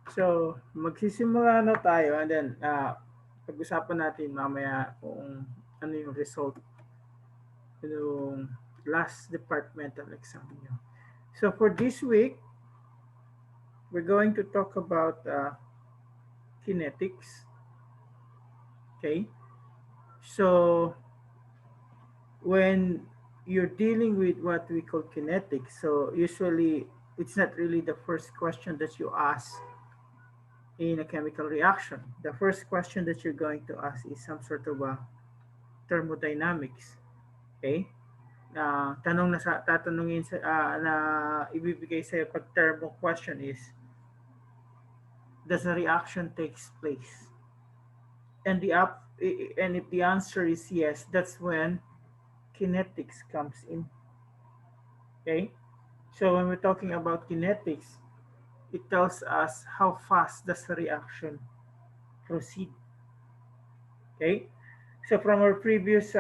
So, magsisimula na tayo and then pag-usapan natin mamaya kung ano yung result yung last departmental exam nyo. So, for this week, we're going to talk about kinetics. Okay? So, when you're dealing with what we call kinetics, so usually it's not really the first question that you ask in a chemical reaction. The first question that you're going to ask is some sort of a thermodynamics. Okay? Tanong na sa tatanungin sa na ibibigay sa pag thermo question is, does a reaction takes place? And and if the answer is yes, that's when kinetics comes in. Okay? So when we're talking about kinetics, it tells us how fast does the reaction proceed. Okay? So from our previous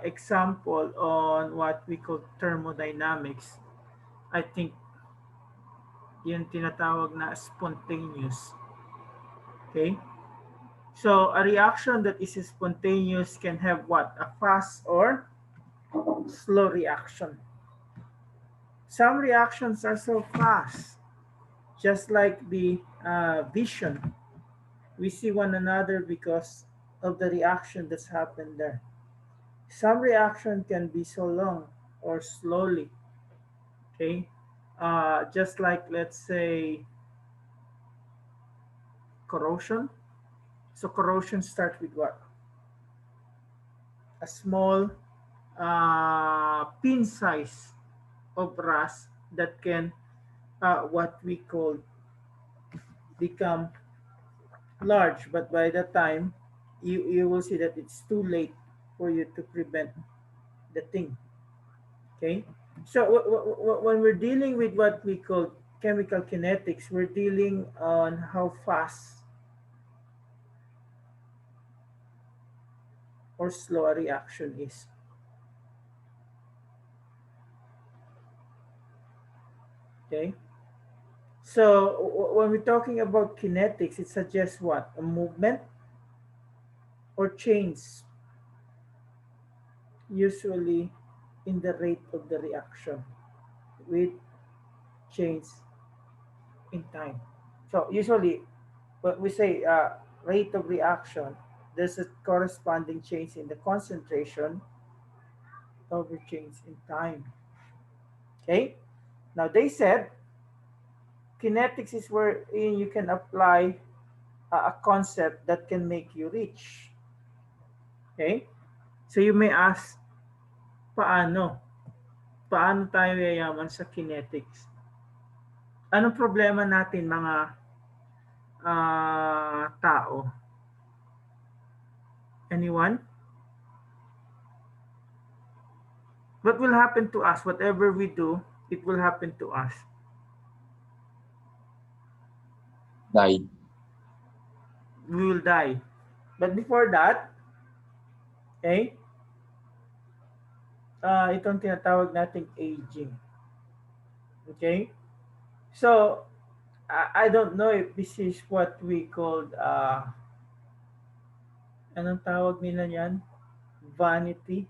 example on what we call thermodynamics, I think yun tinatawag na spontaneous. Okay? So a reaction that is spontaneous can have what? A fast or slow reaction. Some reactions are so fast, just like the vision. We see one another because of the reaction that's happened there. Some reaction can be so long or slowly. Okay, just like let's say corrosion. So corrosion starts with what? A small pin size of rust that can what we call become large, but by the time you will see that it's too late for you to prevent the thing. Okay, so when we're dealing with what we call chemical kinetics, we're dealing on how fast or slow a reaction is. Okay, so when we're talking about kinetics, it suggests what? A movement or change, usually in the rate of the reaction with change in time. So usually when we say rate of reaction, there's a corresponding change in the concentration over change in time. Okay? Now they said kinetics is where you can apply a concept that can make you rich. Okay? So you may ask, paano? Paano tayo yayaman sa kinetics? Anong problema natin mga tao? Anyone? What will happen to us? Whatever we do, it will happen to us. Die. We will die. But before that, okay, itong tinatawag nating aging. Okay? So, I don't know if this is what we called, anong tawag nila yan? Vanity.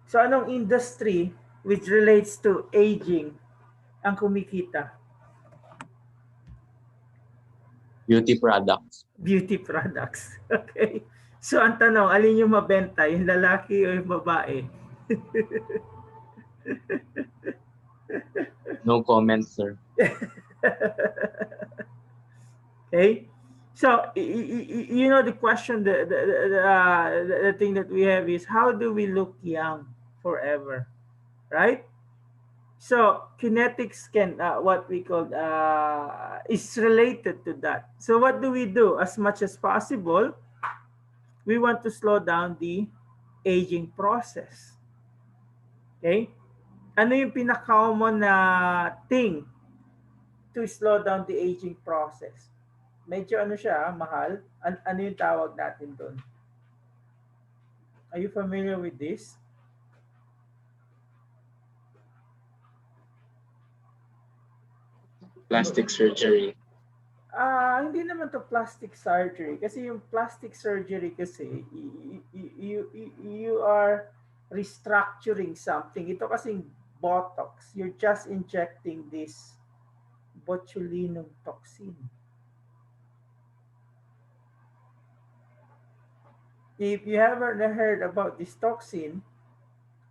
So, anong industry which relates to aging ang kumikita? Beauty products. Beauty products. Okay? So, ang tanong, alin yung mabenta? Yung lalaki o yung babae? No comments, sir. Okay? So, you know, the question, the thing that we have is, how do we look young forever? Right? So, kinetics can, what we call, is related to that. So, what do we do? As much as possible, we want to slow down the aging process. Okay? Ano yung pinaka-common na thing to slow down the aging process? Medyo ano siya, mahal. Ano yung tawag natin doon? Are you familiar with this? Plastic surgery. Hindi naman to plastic surgery kasi yung plastic surgery kasi you are restructuring something. Ito kasing botox, you're just injecting this botulinum toxin. If you haven't heard about this toxin,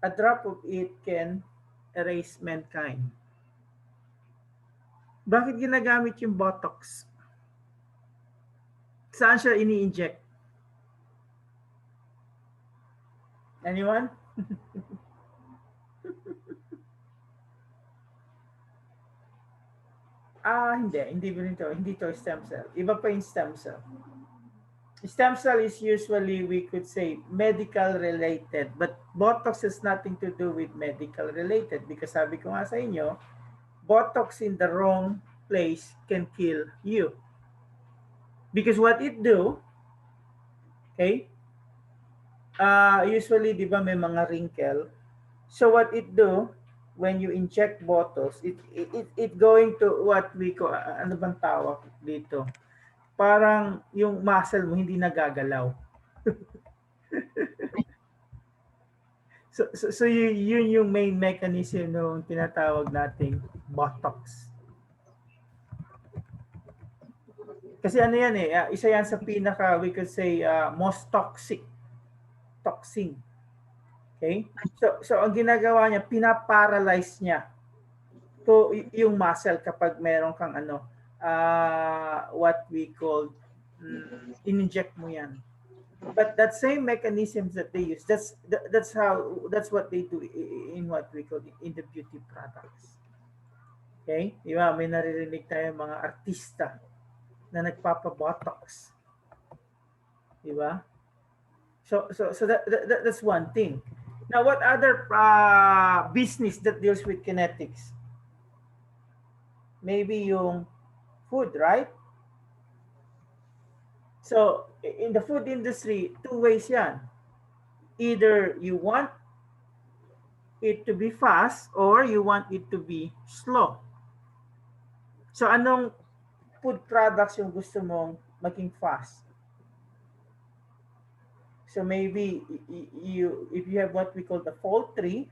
a drop of it can erase mankind. Bakit ginagamit yung botox? Saan siya ini-inject? Anyone? Hindi ito. Hindi to stem cell. Iba pa yung stem cell. Stem cell is usually, we could say, medical related. But Botox has nothing to do with medical related because sabi ko nga sa inyo, Botox in the wrong place can kill you. Because what it do, okay, usually, di ba, may mga wrinkle. So what it do, when you inject Botox, it going to what we call, ano bang tawag dito? Parang yung muscle mo hindi nagagalaw. So yun yung main mechanism ng tinatawag nating Botox. Kasi ano yan isa yan sa pinaka, we could say, most toxic toxin. Okay? So ang ginagawa niya, pinaparalyze niya to yung muscle kapag meron kang what we call, in-inject mo yan. But that same mechanisms that they use, that's what they do in what we call in the beauty products. Okay? Di ba? May naririnig tayo mga artista na nagpapa-botox. Di ba? So that's one thing. Now, what other business that deals with kinetics? Maybe yung food, right? So, in the food industry, two ways yan. Either you want it to be fast or you want it to be slow. So, anong food products yung gusto mong maging fast? So, maybe if you have what we call the poultry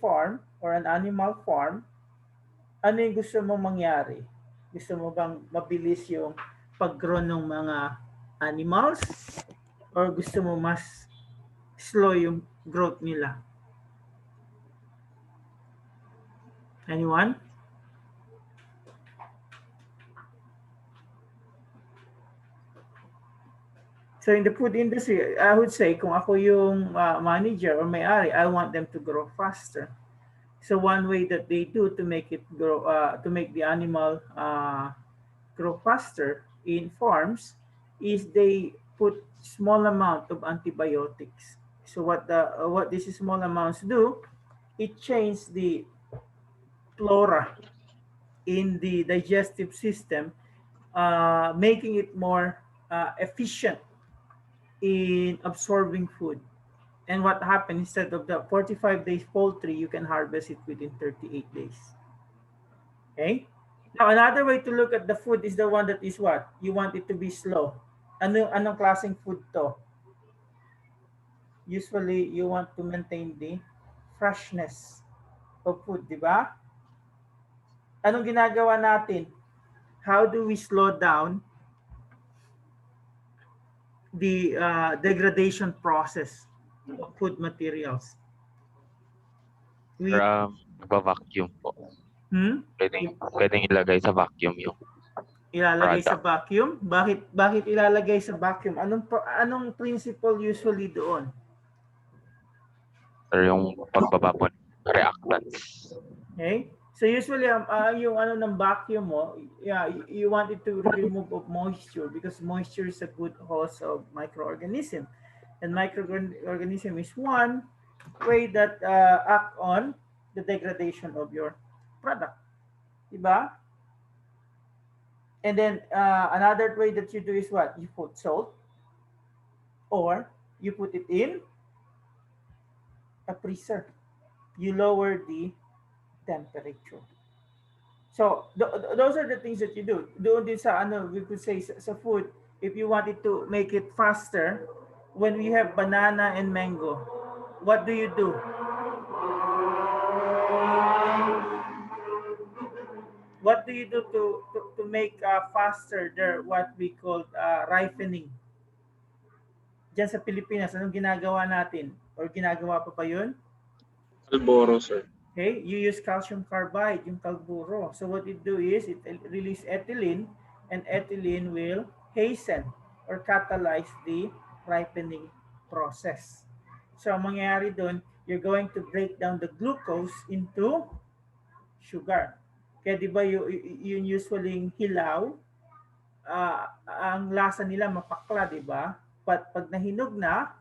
farm or an animal farm, ano yung gusto mong mangyari? Gusto mo bang mabilis yung pag-grow ng mga animals or gusto mo mas slow yung growth nila? Anyone? So in the food industry, I would say kung ako yung manager or may-ari, I want them to grow faster. So one way that they do to make it grow, to make the animal grow faster in farms is they put small amount of antibiotics. So what these small amounts do, it changes the flora in the digestive system, making it more efficient in absorbing food. And what happens, instead of the 45 days poultry, you can harvest it within 38 days. Okay? Now, another way to look at the food is the one that is what? You want it to be slow. Anong klaseng food to? Usually, you want to maintain the freshness of food, di ba? Anong ginagawa natin? How do we slow down the degradation process of food materials? Nagva-vacuum po. Hmm? Pwedeng ilagay sa vacuum yung Ilalagay product. sa vacuum? Bakit ilalagay sa vacuum? Anong principle usually doon? Or yung pagbaba po ng reactants. Okay? So usually yung ng vacuum mo, you want it to remove of moisture because moisture is a good host of microorganism. And microorganism is one way that act on the degradation of your product. Diba? And then another way that you do is what? You put salt or you put it in a freezer. You lower the temperature. So those are the things that you do. Doon din sa ano, we could say sa food, if you wanted to make it faster, when we have banana and mango, what do you do? What do you do to make faster their what we call ripening? Diyan sa Pilipinas, anong ginagawa natin? Or ginagawa pa ba yun? Alboro, sir. Okay, you use calcium carbide, yung kalburo. So what it do is, it release ethylene, and ethylene will hasten or catalyze the ripening process. So ang mangyayari doon, you're going to break down the glucose into sugar. Kaya di ba yung usually hilaw, ang lasa nila mapakla, di ba? But pag nahinog na,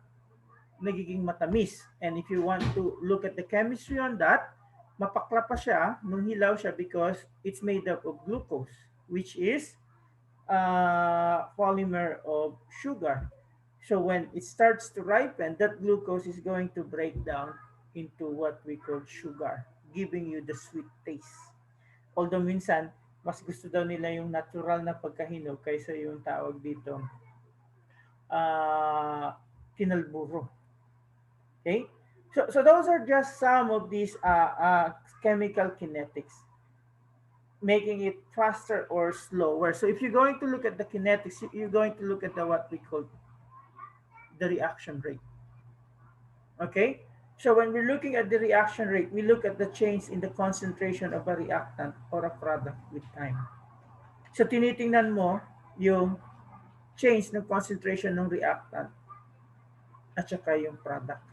nagiging matamis. And if you want to look at the chemistry on that, mapakla pa siya nung hilaw siya because it's made up of glucose, which is polymer of sugar. So when it starts to ripen, that glucose is going to break down into what we call sugar, giving you the sweet taste. Although minsan, mas gusto daw nila yung natural na pagkahinog kaysa yung tawag dito, kinalburo. Okay? So those are just some of these chemical kinetics, making it faster or slower. So if you're going to look at the kinetics, you're going to look at the what we call the reaction rate. Okay? So when we're looking at the reaction rate, we look at the change in the concentration of a reactant or a product with time. So tinitingnan mo yung change ng concentration ng reactant at saka yung product.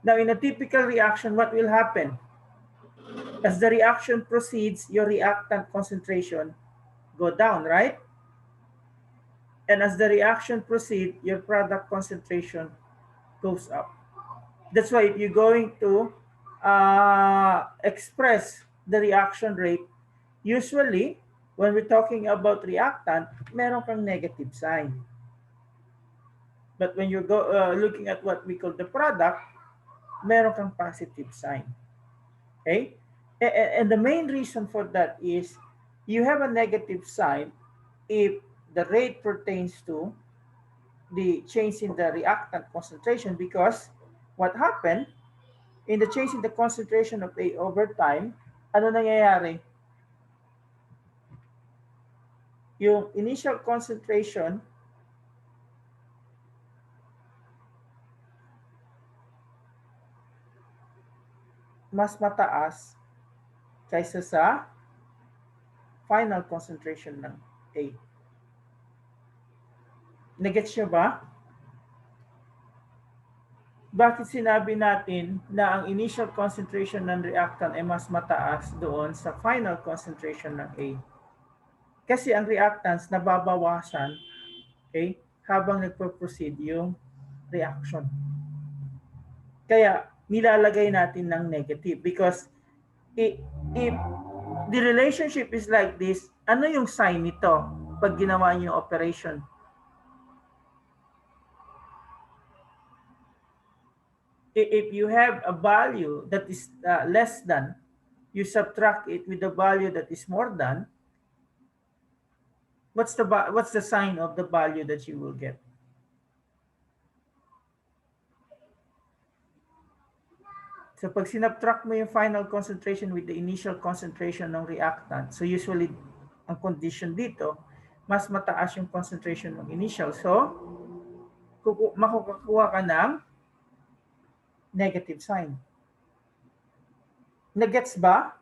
Now, in a typical reaction, what will happen? As the reaction proceeds, your reactant concentration go down, right? And as the reaction proceeds, your product concentration goes up. That's why if you're going to express the reaction rate, usually, when we're talking about reactant, meron kang negative sign. But when you go looking at what we call the product, meron kang positive sign. Okay? And the main reason for that is you have a negative sign if the rate pertains to the change in the reactant concentration, because what happened in the change in the concentration of A over time, ano nangyayari? Yung initial concentration mas mataas kaysa sa final concentration ng A. Nagets nyo ba? Bakit sinabi natin na ang initial concentration ng reactant ay mas mataas doon sa final concentration ng A? Kasi ang reactants nababawasan, okay, habang nagpo-proceed yung reaction. Kaya nilalagay natin ng negative because if the relationship is like this, ano yung sign nito pag ginawa niyo yung operation? If you have a value that is less than, you subtract it with the value that is more than, what's the sign of the value that you will get? So pag sinubtract mo yung final concentration with the initial concentration ng reactant, so usually ang condition dito, mas mataas yung concentration ng initial. So makukuha ka ng negative sign. Nagets ba?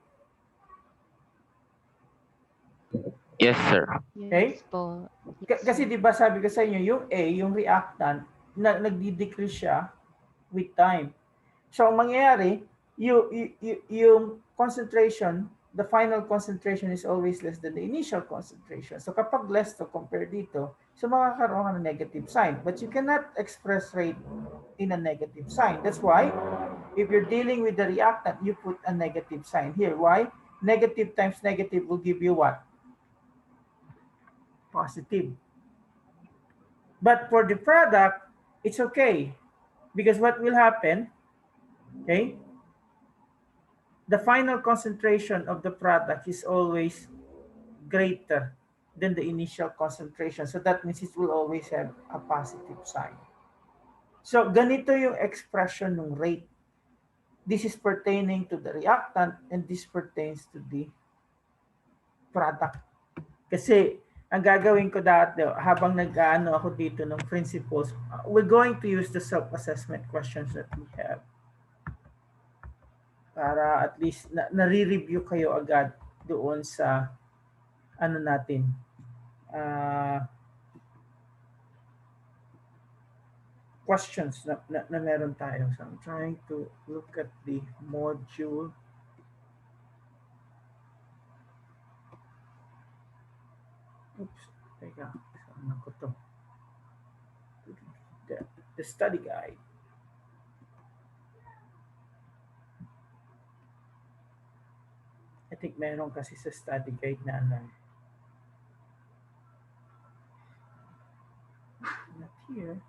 Yes, sir. Okay? Yes po. Kasi di ba sabi ko sa inyo, yung A, yung reactant, nagdi-decrease siya with time. So ang mangyayari, yung concentration, the final concentration is always less than the initial concentration. So kapag less to compare dito, so makakaroon ka ng negative sign. But you cannot express rate in a negative sign. That's why, if you're dealing with the reactant, you put a negative sign here. Why? Negative times negative will give you what? Positive. But for the product, it's okay. Because what will happen, okay? the final concentration of the product is always greater than the initial concentration. So that means it will always have a positive sign. So ganito yung expression ng rate. This is pertaining to the reactant and this pertains to the product. Kasi ang gagawin ko dati habang nag-ano ako dito ng principles, we're going to use the self-assessment questions that we have. Para at least nare-review kayo agad doon sa ano natin. Questions na meron tayo. So I'm trying to look at the module. Oops, teka. Saan ko to? The study guide. I think meron kasi sa study guide na ano. Not here.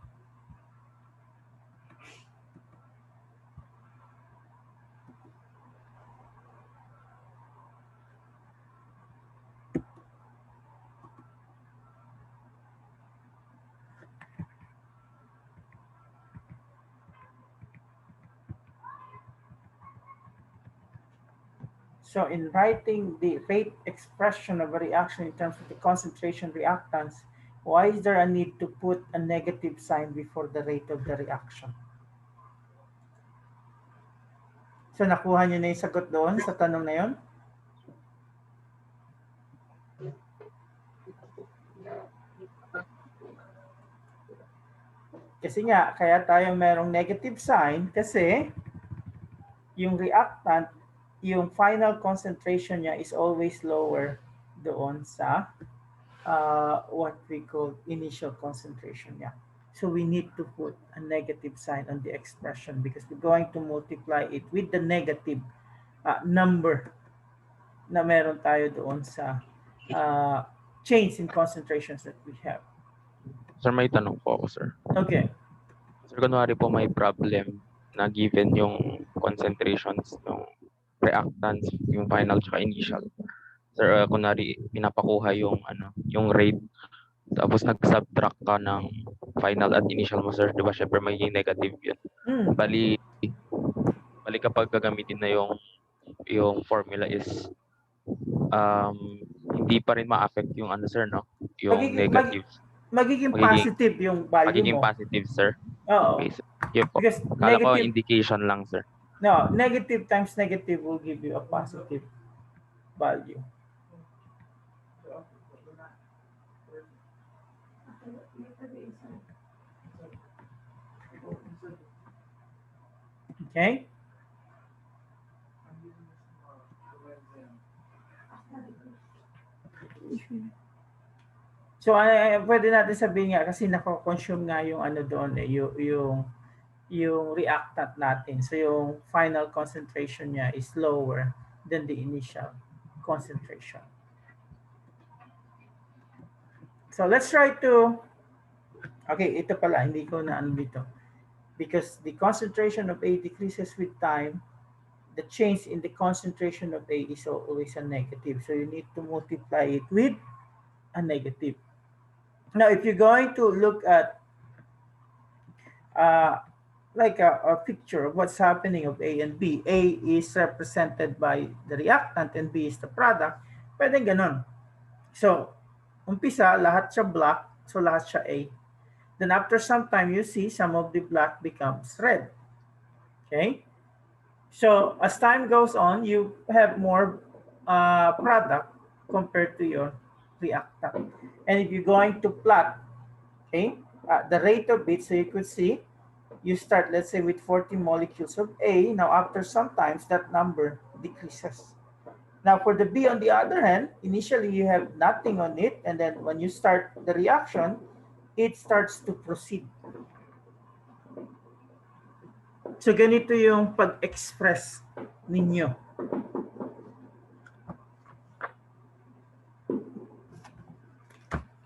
So in writing the rate expression of a reaction in terms of the concentration reactants, why is there a need to put a negative sign before the rate of the reaction? So nakuha niyo na yung sagot doon sa tanong na yun? Kasi nga, kaya tayo merong negative sign kasi yung reactant, yung final concentration niya is always lower doon sa what we call initial concentration niya. So we need to put a negative sign on the expression because we're going to multiply it with the negative number na meron tayo doon sa change in concentrations that we have. Sir, may tanong po ako, sir. Okay. Sir, kunwari po may problem na given yung concentrations ng reactants, yung final tsaka initial. Sir, kunwari pinapakuha yung yung rate, tapos nag-subtract ka ng final at initial mo, sir, di ba syempre magiging negative yun. Bali kapag gagamitin na yung formula is hindi pa rin ma-affect yung sir, no? Yung negative. Magiging positive yung value magiging mo. Positive, sir. Oo. Okay, sir. Yun po. Because Kala ko negative, indication lang, sir. No, negative times negative will give you a positive value. Okay? So, pwede natin sabihin nga kasi nako-consume nga yung doon yung reactant natin. So, yung final concentration niya is lower than the initial concentration. So, let's try to, okay, ito pala, hindi ko na dito. Because the concentration of A decreases with time, the change in the concentration of A is always a negative. So, you need to multiply it with a negative. Now, if you're going to look at like a picture of what's happening of A and B, A is represented by the reactant and B is the product, pwedeng ganon. So, umpisa, lahat siya black, so lahat siya A. Then after some time, you see some of the black becomes red. Okay? So, as time goes on, you have more product compared to your reactant. And if you're going to plot, okay, the rate of it, so you could see, you start, let's say, with 40 molecules of A. Now, after some times, that number decreases. Now, for the B, on the other hand, initially you have nothing on it, and then when you start the reaction, it starts to proceed. So, ganito yung pag-express ninyo.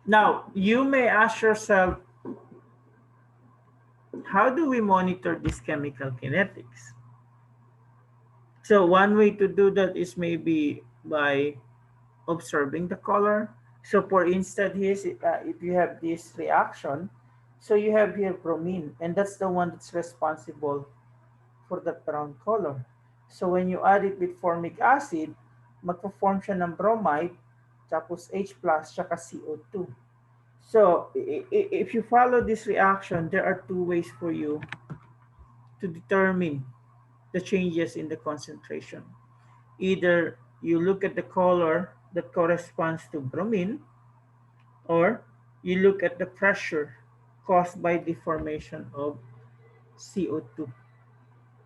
Now, you may ask yourself, how do we monitor this chemical kinetics? So one way to do that is maybe by observing the color. So for instance, if you have this reaction, so you have here bromine, and that's the one that's responsible for that brown color. So when you add it with formic acid, magpo-form siya ng bromide, tapos H plus, tsaka CO2. So if you follow this reaction, there are two ways for you to determine the changes in the concentration. Either you look at the color that corresponds to bromine, or you look at the pressure caused by the formation of CO2.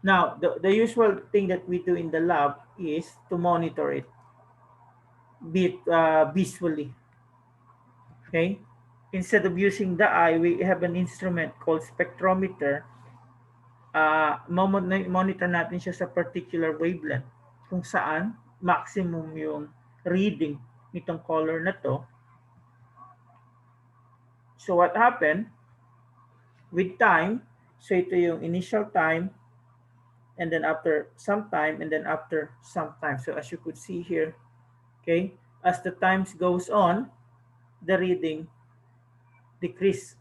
Now, the usual thing that we do in the lab is to monitor it visually. Okay? Instead of using the eye, we have an instrument called spectrometer. Monitor natin siya sa particular wavelength kung saan maximum yung reading nitong color na to. So what happened with time, so ito yung initial time, and then after some time, and then after some time. So as you could see here, okay, as the times goes on, the reading decrease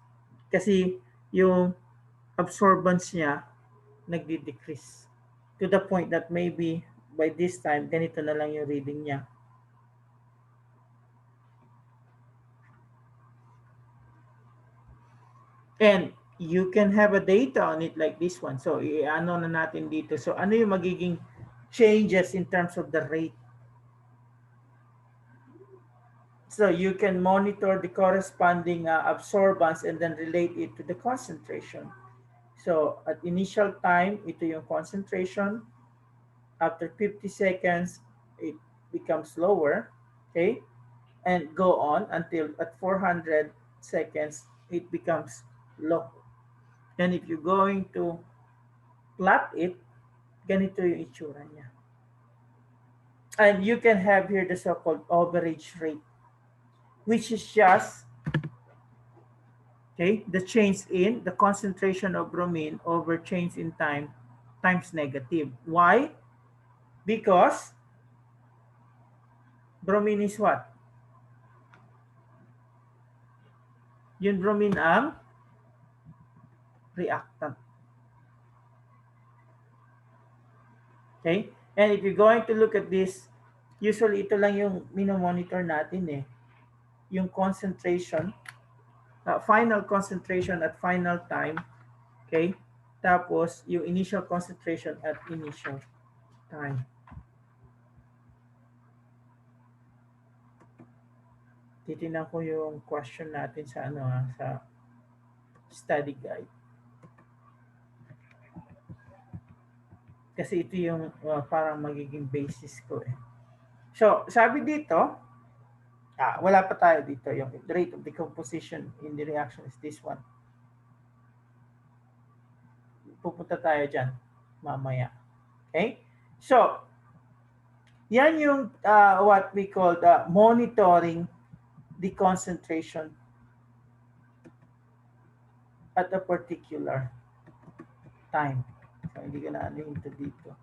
kasi yung absorbance niya nagdi-decrease to the point that maybe by this time ganito na lang yung reading niya. And you can have a data on it like this one. So i-ano na natin dito. So ano yung magiging changes in terms of the rate? So you can monitor the corresponding absorbance and then relate it to the concentration. So at initial time, ito yung concentration. After 50 seconds, it becomes lower. Okay? And go on until at 400 seconds, it becomes low. And if you're going to plot it, ganito yung itsura niya. And you can have here the so-called average rate, which is just okay, the change in the concentration of bromine over change in time times negative. Why? Because bromine is what? Yung bromine ang reactant. Okay? And if you're going to look at this, usually ito lang yung minomonitor natin eh. Yung concentration, final concentration at final time. Okay? Tapos, yung initial concentration at initial time. Titingnan ko yung question natin sa sa study guide. Kasi ito yung parang magiging basis ko eh. So, sabi dito, wala pa tayo dito. Yung rate of decomposition in the reaction is this one. Pupunta tayo dyan mamaya. Okay? So, yan yung what we call monitoring the concentration at a particular time. So, hindi ka na ito dito.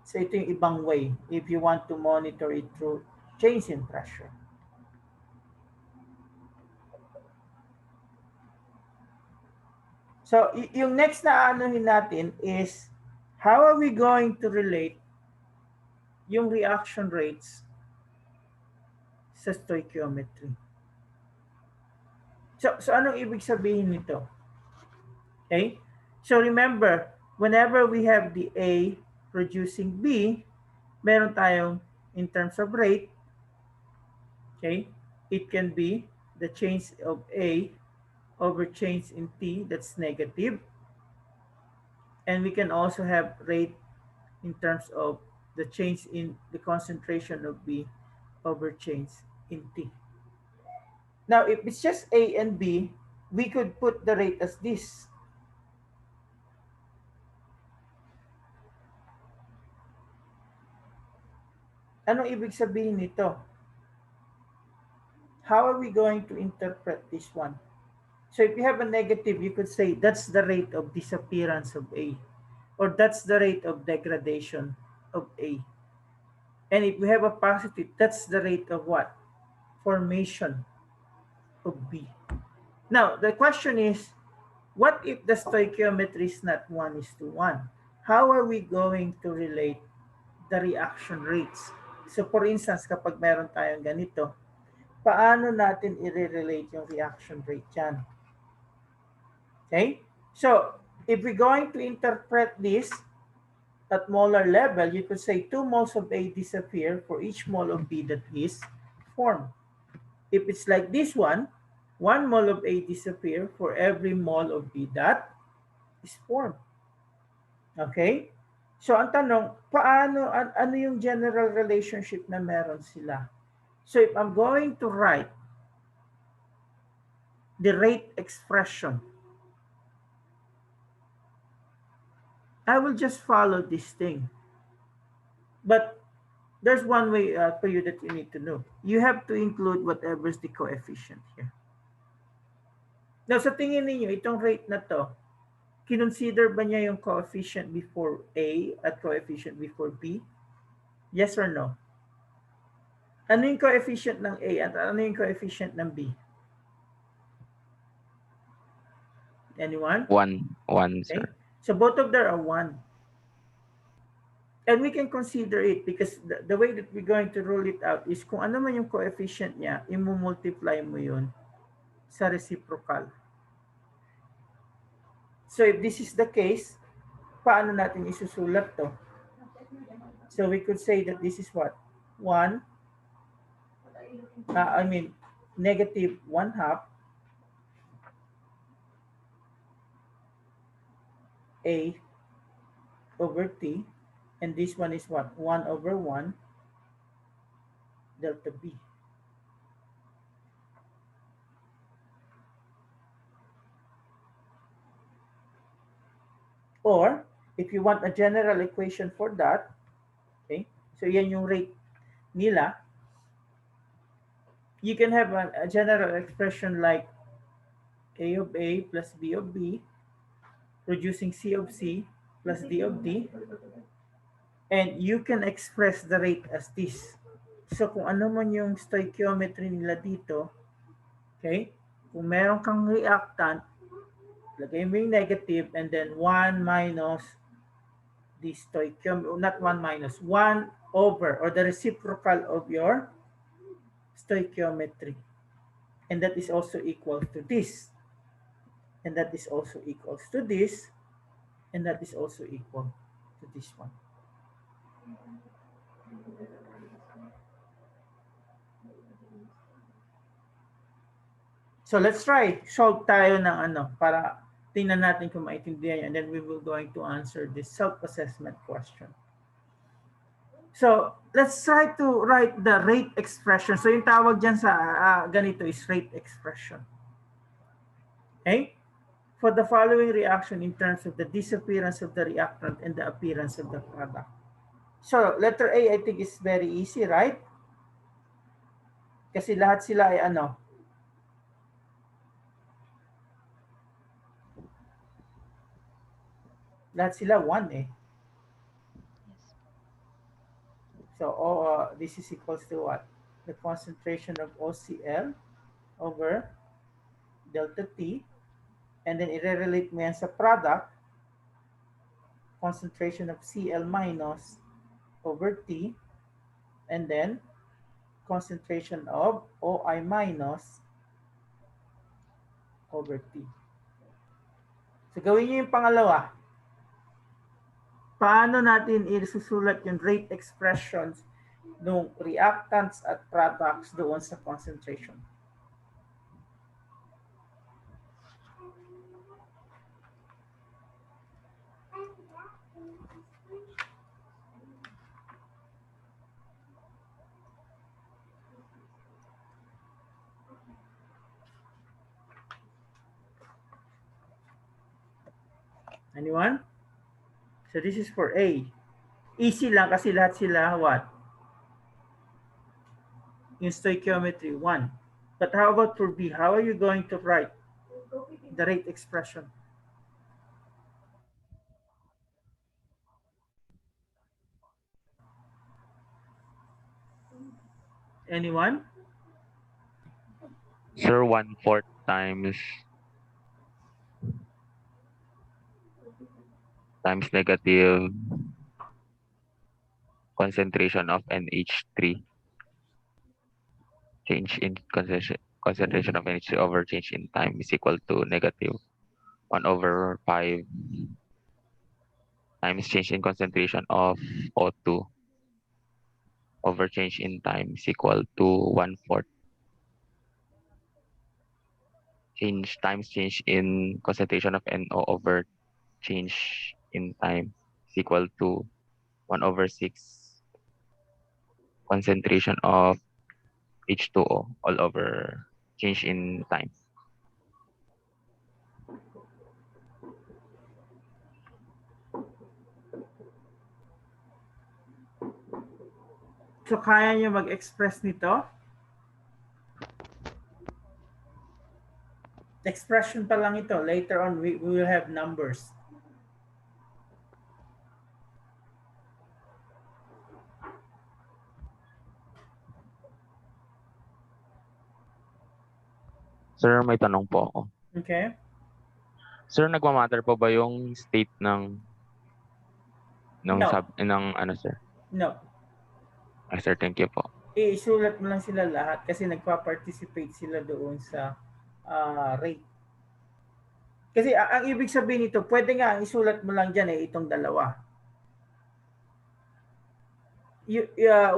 So, ito yung ibang way if you want to monitor it through change in pressure. So, yung next na anuhin natin is how are we going to relate yung reaction rates sa stoichiometry? So anong ibig sabihin nito? Okay? So remember, whenever we have the A producing B, meron tayong in terms of rate, okay, it can be the change of A over change in T, that's negative. And we can also have rate in terms of the change in the concentration of B over change in T. Now, if it's just A and B, we could put the rate as this. Anong ibig sabihin nito? How are we going to interpret this one? So if you have a negative, you could say that's the rate of disappearance of A. or that's the rate of degradation of A. And if we have a positive, that's the rate of what? Formation of B. Now, the question is, what if the stoichiometry is not 1:1? How are we going to relate the reaction rates? So for instance, kapag meron tayong ganito, paano natin i-relate yung reaction rate dyan? Okay? So, if we're going to interpret this at molar level, you could say 2 moles of A disappear for each mole of B that is formed. If it's like this one mole of A disappear for every mole of B that is formed. Okay? So, ang tanong, ano yung general relationship na meron sila? So, if I'm going to write the rate expression, I will just follow this thing. But there's one way for you that you need to know. You have to include whatever's the coefficient here. Now, sa tingin ninyo, itong rate na to, kinonsider ba niya yung coefficient before A at coefficient before B? Yes or no? Ano yung coefficient ng A at ano yung coefficient ng B? Anyone? 1, Okay. sir. So both of them are 1. And we can consider it because the way that we're going to rule it out is kung ano man yung coefficient niya, i-multiply mo yun sa reciprocal. So if this is the case, paano natin isusulat to? So we could say that this is what? 1, negative 1/2 A over T, and this one is what? 1/1 delta B. Or, if you want a general equation for that, okay, so yan yung rate nila, you can have a general expression like A of A plus B of B, producing C of C plus D of D, and you can express the rate as this. So kung ano man yung stoichiometry nila dito, okay, kung meron kang reactant, lagay mo yung negative and then 1 minus the stoichiometry, not 1 minus, 1 over or the reciprocal of your stoichiometry. And that is also equal to this. And that is also equals to this. And that is also equal to this one. So let's try. Solve tayo ng ano para tingnan natin kung maintindihan and then we will going to answer this self-assessment question. So let's try to write the rate expression. So yung tawag dyan sa ganito is rate expression. Okay? For the following reaction in terms of the disappearance of the reactant and the appearance of the product. So letter A I think is very easy, right? Kasi lahat sila ay ano? Lahat sila 1 eh. So this is equals to what? The concentration of OCl over delta T. And then i-relate mo yan sa product. Concentration of Cl minus over T. And then concentration of OI minus over T. So gawin nyo yung pangalawa. Paano natin isusulat yung rate expressions ng reactants at products doon sa concentration? Anyone? So this is for A. Easy lang kasi lahat sila what? In stoichiometry 1. But how about for B? How are you going to write the rate expression? Anyone? Sir, 1/4 times negative concentration of NH3, change in concentration of NH3 over change in time is equal to negative 1/5 times change in concentration of O2 over change in time is equal to 1/4 change in concentration of NO over change in time is equal to 1/6 concentration of H2O all over change in time. So, kaya nyo mag-express nito? Expression pa lang ito. Later on, we will have numbers. Sir, may tanong po ako. Okay? Sir, nagmamatter po ba yung state ng No. ano sir? No. Sir, thank you po. Isulat mo lang sila lahat kasi nagpa-participate sila doon sa rate. Kasi ang ibig sabihin nito, pwede nga isulat mo lang dyan itong dalawa.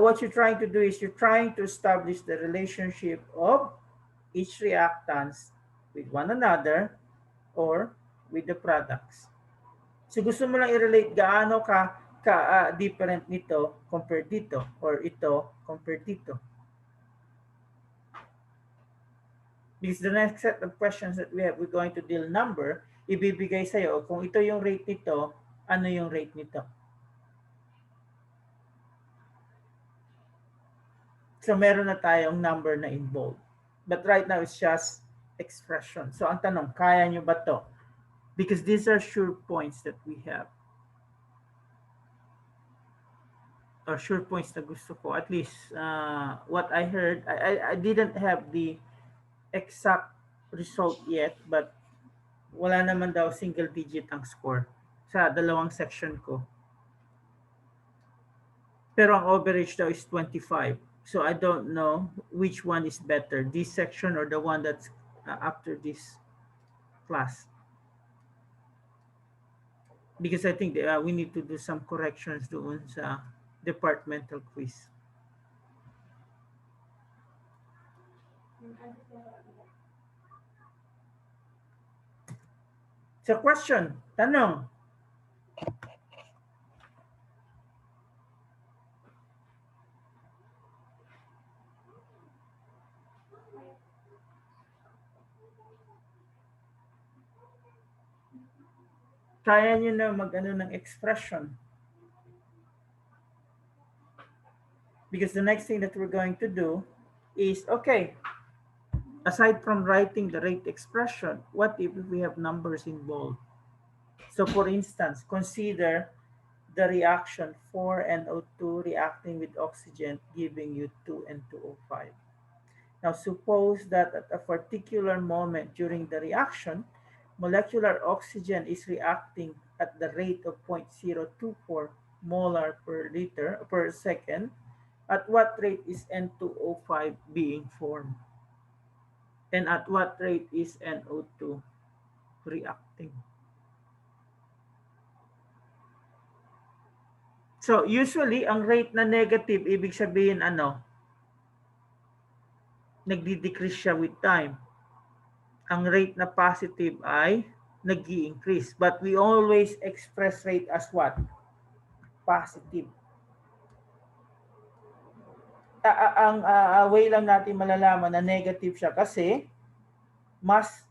What you're trying to do is you're trying to establish the relationship of each reactants with one another or with the products. So gusto mo lang i-relate gaano ka different nito compared dito or ito compared dito. Because the next set of questions that we're going to deal number, ibibigay sa'yo kung ito yung rate nito, ano yung rate nito. So meron na tayong number na involved. But right now it's just expression. So ang tanong, kaya nyo ba to? Because these are sure points that we have. Or sure points na gusto ko. At least what I heard, I didn't have the exact result yet, but wala naman daw single digit ang score sa dalawang section ko. Pero ang average daw is 25. So I don't know which one is better, this section or the one that's after this class. Because I think we need to do some corrections doon sa departmental quiz. So question, tanong. Kaya nyo na mag-ano ng expression. Because the next thing that we're going to do is, okay, aside from writing the rate expression, what if we have numbers involved? So for instance, consider the reaction 4NO2 reacting with oxygen giving you 2N2O5. Now suppose that at a particular moment during the reaction, molecular oxygen is reacting at the rate of 0.024 molar per liter per second. At what rate is N2O5 being formed? And at what rate is NO2 reacting? So usually, ang rate na negative, ibig sabihin ano? Nagdi-decrease siya with time. Ang rate na positive ay nag-i-increase. But we always express rate as what? Positive. Ang way lang natin malalaman na negative siya kasi mas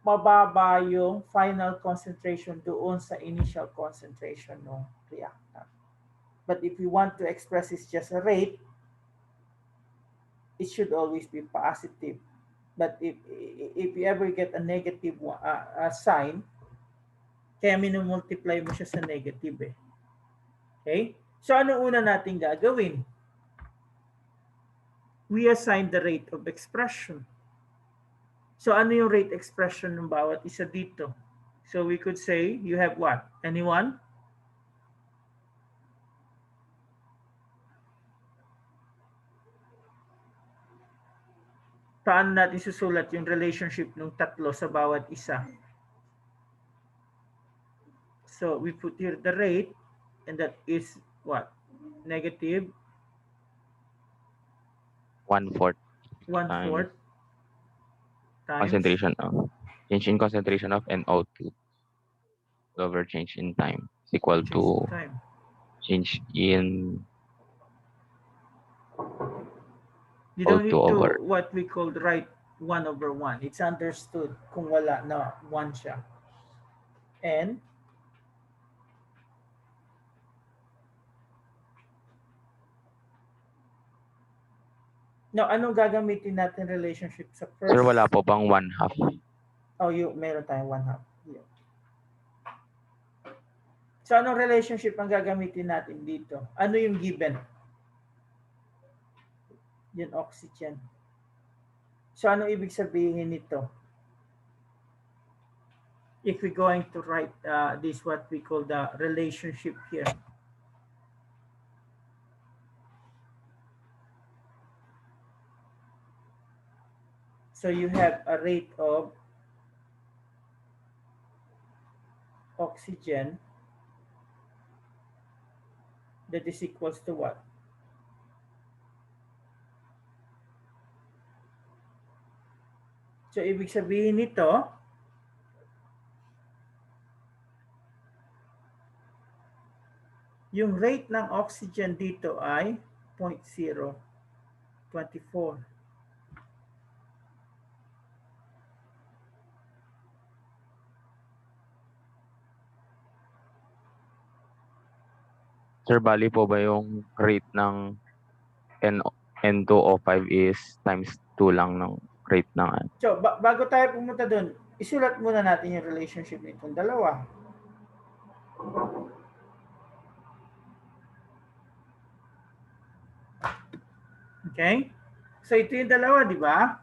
mababa yung final concentration doon sa initial concentration ng reactant. But if we want to express it just a rate, it should always be positive. But if you ever get a negative sign, kaya minumultiply mo siya sa negative eh. Okay? So ano una natin gagawin? we assign the rate of expression. So ano yung rate expression ng bawat isa dito? So we could say you have what? Anyone? Paano natin susulat yung relationship ng tatlo sa bawat isa? So we put here the rate, and that is what? Negative 1/4 times 1/4 times concentration of change in concentration of NO2 over change in time is equal change in to time. change in You don't O2 need to over. what we call write 1/1. It's understood kung wala na 1 siya. And now, anong gagamitin natin relationship sa first? Sir, wala po bang 1/2? Oh, meron tayong 1/2. Yeah. So, anong relationship ang gagamitin natin dito? Ano yung given? Yung oxygen. So, ano ibig sabihin nito? If we're going to write this, what we call the relationship here. So, you have a rate of oxygen that is equals to what? So, ibig sabihin nito, yung rate ng oxygen dito ay 0.024. Sir, bali po ba yung rate ng N2O5 is times 2 lang ng rate ng So, bago tayo pumunta dun, isulat muna natin yung relationship nitong dalawa. Okay? So, ito yung dalawa, di ba?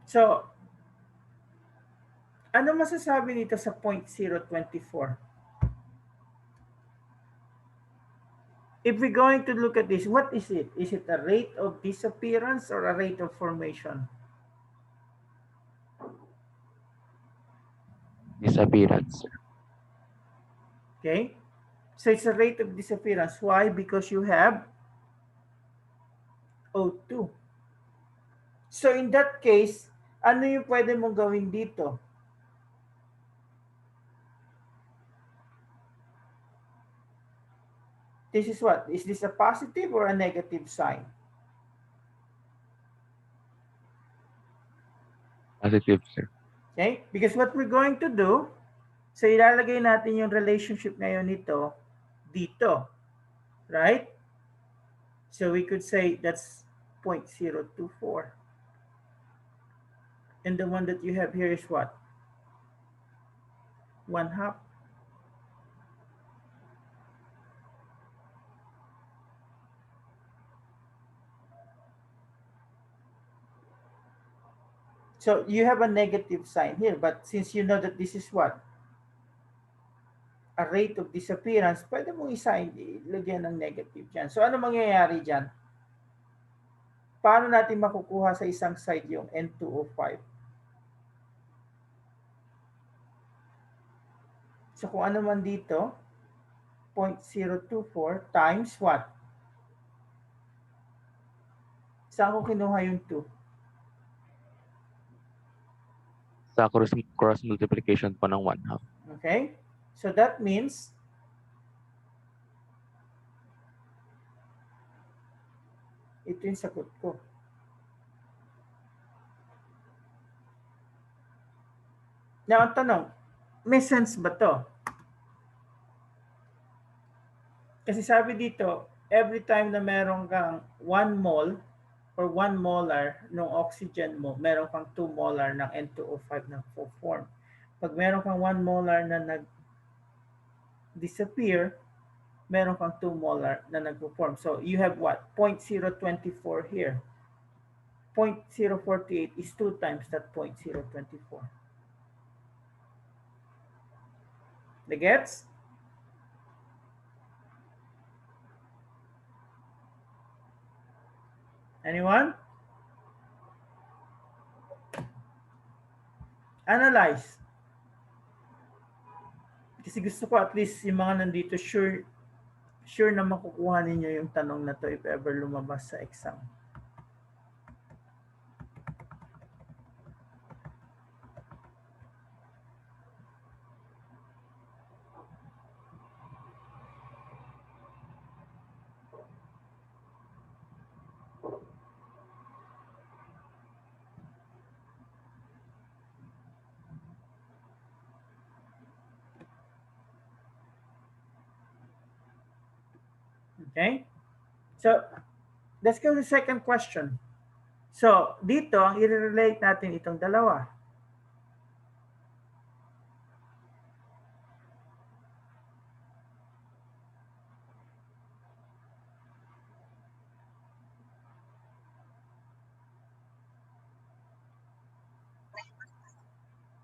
So, ano masasabi nito sa 0.024? If we're going to look at this, what is it? Is it a rate of disappearance or a rate of formation? disappearance, sir. Okay? So, it's a rate of disappearance. Why? Because you have O2. So, in that case, ano yung pwede mong gawin dito? This is what? Is this a positive or a negative sign? Positive, sir. Okay? Because what we're going to do, so ilalagay natin yung relationship ngayon nito dito. Right? So we could say that's 0.024. And the one that you have here is what? 1/2. So you have a negative sign here, but since you know that this is what? A rate of disappearance, pwede mong ilagyan ng negative dyan. So ano mangyayari dyan? Paano natin makukuha sa isang side yung N2O5? So kung ano man dito, 0.024 times what? Saan ko kinuha yung 2? Sa cross multiplication po ng 1/2. Okay? So that means ito yung sagot ko. Now, ang tanong, may sense ba to? Kasi sabi dito, every time na meron kang 1 mole or 1 molar ng oxygen mo, meron kang 2 molar ng N2O5 na form. Pag meron kang 1 molar na nag-disappear, meron kang 2 molar na nagpo-form. So you have what? 0.024 here. 0.048 is 2 times that 0.024. The gets? Anyone? Analyze. Kasi gusto ko at least yung mga nandito sure na makukuha ninyo yung tanong na to if ever lumabas sa exam. Okay? So, let's go to the second question. So, dito, ang i-relate natin itong dalawa.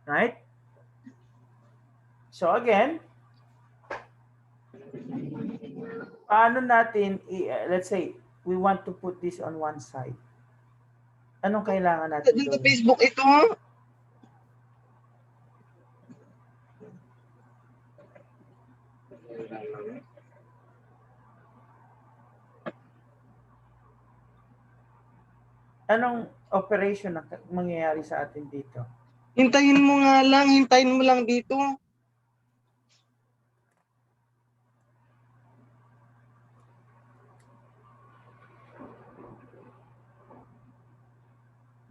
Right? So, again, paano natin, let's say, we want to put this on one side. Anong kailangan natin Dito gawin? Facebook ito. Anong operation na mangyayari sa atin dito? Hintayin mo nga lang, hintayin mo lang dito.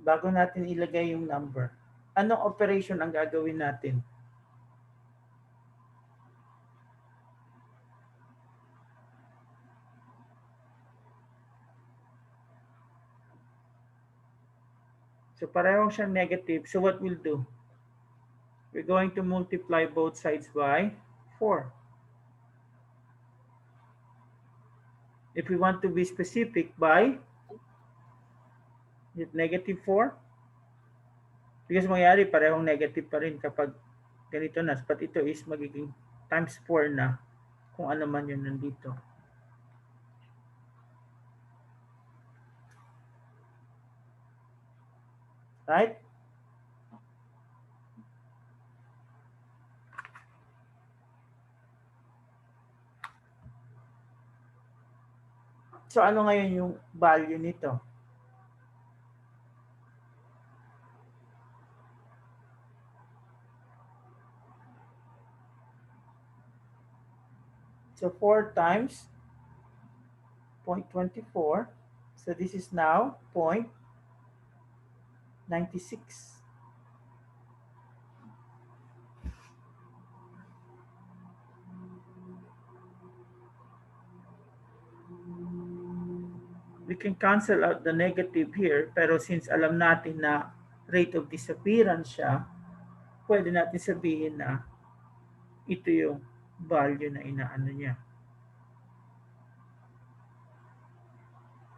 Bago natin ilagay yung number, anong operation ang gagawin natin? So parehong siyang negative. So what we'll do? We're going to multiply both sides by 4. If we want to be specific by negative 4, because mangyari parehong negative pa rin kapag ganito na. But ito is magiging times 4 na kung ano man yun nandito. Right? So ano ngayon yung value nito? So 4 times 0.24. So this is now 0.96. We can cancel out the negative here, pero since alam natin na rate of disappearance siya, pwede natin sabihin na ito yung value na inaano niya.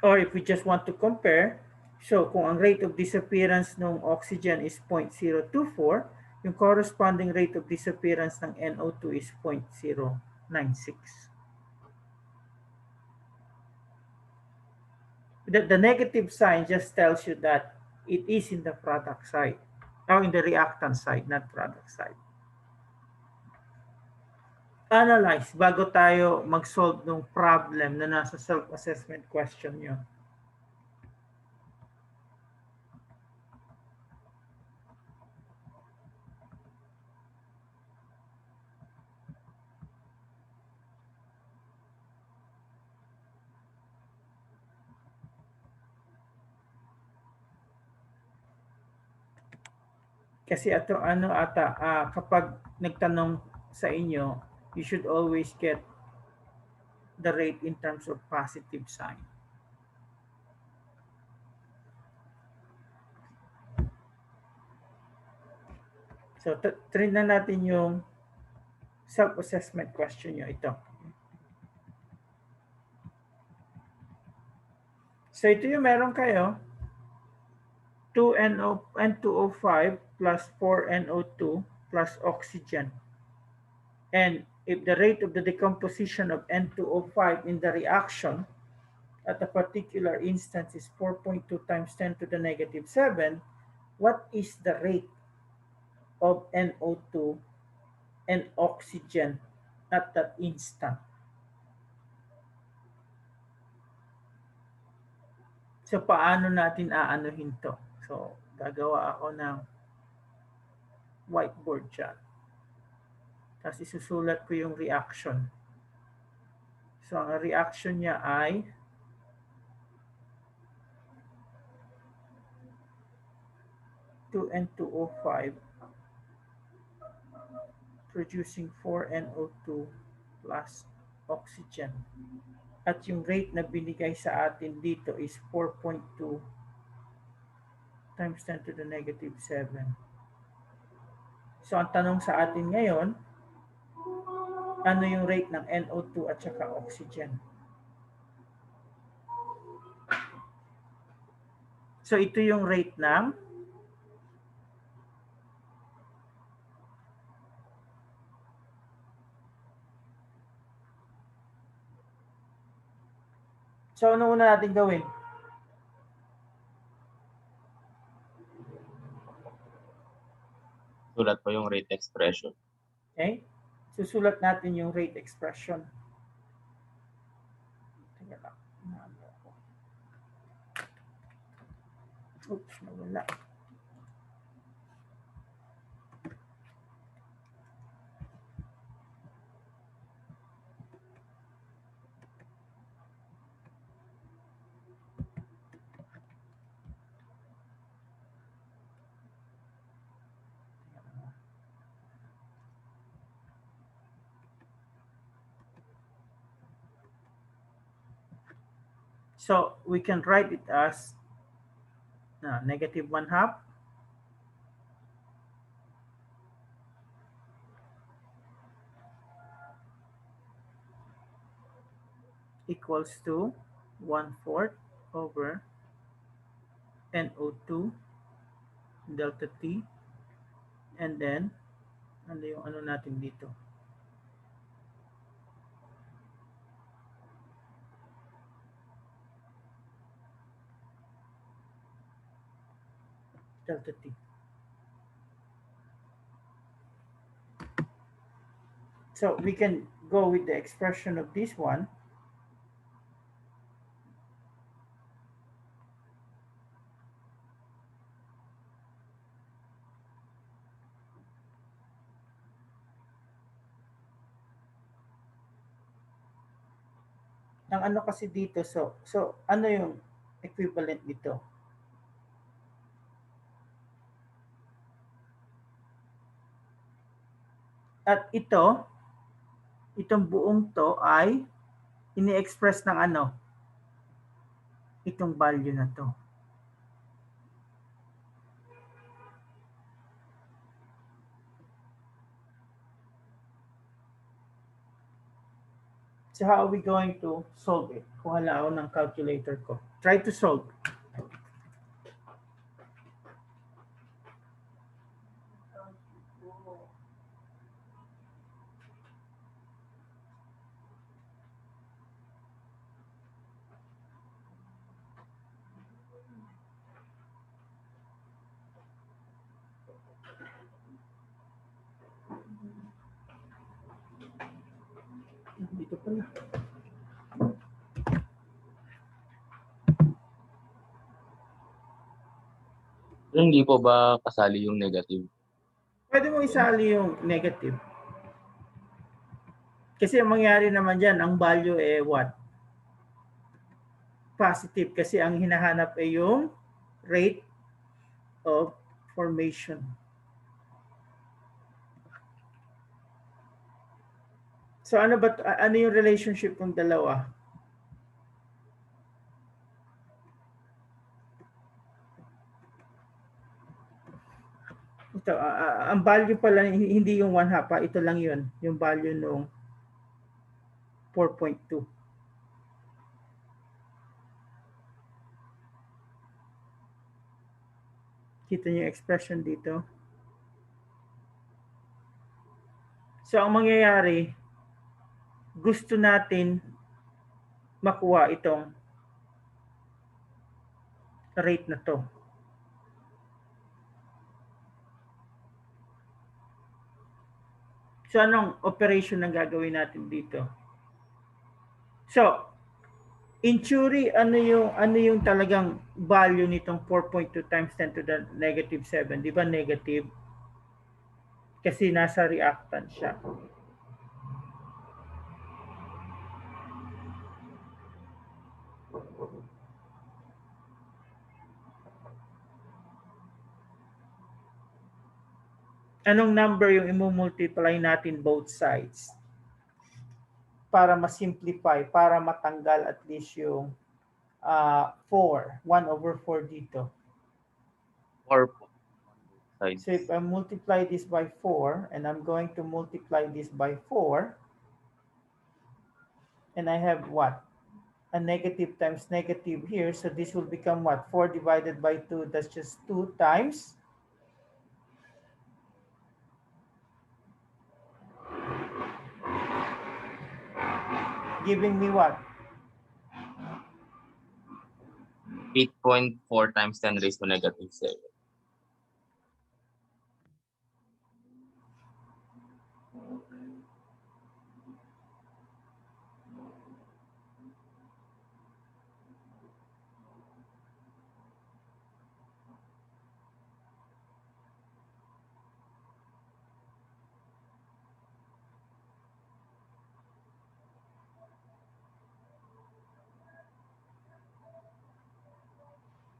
Or if we just want to compare, so kung ang rate of disappearance ng oxygen is 0.024, yung corresponding rate of disappearance ng NO2 is 0.096. The negative sign just tells you that it is in the product side, or in the reactant side, not product side. Analyze bago tayo mag-solve ng problem na nasa self-assessment question nyo. Kasi ito kapag nagtanong sa inyo, you should always get the rate in terms of positive sign. So, try na natin yung self-assessment question nyo. Ito. So ito yung meron kayo, 2N2O5 plus 4NO2 plus oxygen. And if the rate of the decomposition of N2O5 in the reaction at a particular instance is 4.2 times 10 to the negative 7, what is the rate of NO2 and oxygen at that instant? So, paano natin aanuhin to? So, gagawa ako ng whiteboard dyan. Tapos isusulat ko yung reaction. So, ang reaction niya ay N2O5 producing 4NO2 plus oxygen. At yung rate na binigay sa atin dito is 4.2 times 10 to the negative 7. So, ang tanong sa atin ngayon, ano yung rate ng NO2 at saka oxygen? So, ito yung rate ng So, ano una natin gawin? Sulat po yung rate expression. Okay? Susulat natin yung rate expression. Teka lang. Oops, nawala. So, we can write it as negative 1/2 equals to 1/4 over NO2 delta T, and then ano yung ano natin dito? Delta T. So we can go with the expression of this one. Ang ano kasi dito, so ano yung equivalent nito? At itong buong to ay ini-express ng ano? Itong value na to. So how are we going to solve it? Kuha ako ng calculator ko. Try to solve. Dito pala. Hindi po ba kasali yung negative? Pwede mo isali yung negative. Kasi ang mangyari naman dyan, ang value eh what? Positive. Kasi ang hinahanap ay yung rate of formation. So ano yung relationship ng dalawa? Ito, ang value pala hindi yung 1/2, ito lang yun, yung value nung 4.2. Kita niyo yung expression dito. So, ang mangyayari, gusto natin makuha itong rate na to. So, anong operation ang gagawin natin dito? So, in theory, ano yung talagang value nitong 4.2 times 10 to the negative 7? Di ba negative? Kasi nasa reactant siya. Anong number yung i-multiply natin both sides? Para ma-simplify, para matanggal at least yung 4. 1 over 4 dito. 4 po. Sides. So if I multiply this by 4, and I'm going to multiply this by 4, and I have what? A negative times negative here. So this will become what? 4 divided by 2, that's just 2 times. Giving me what? 8.4 times 10 raised to negative 7.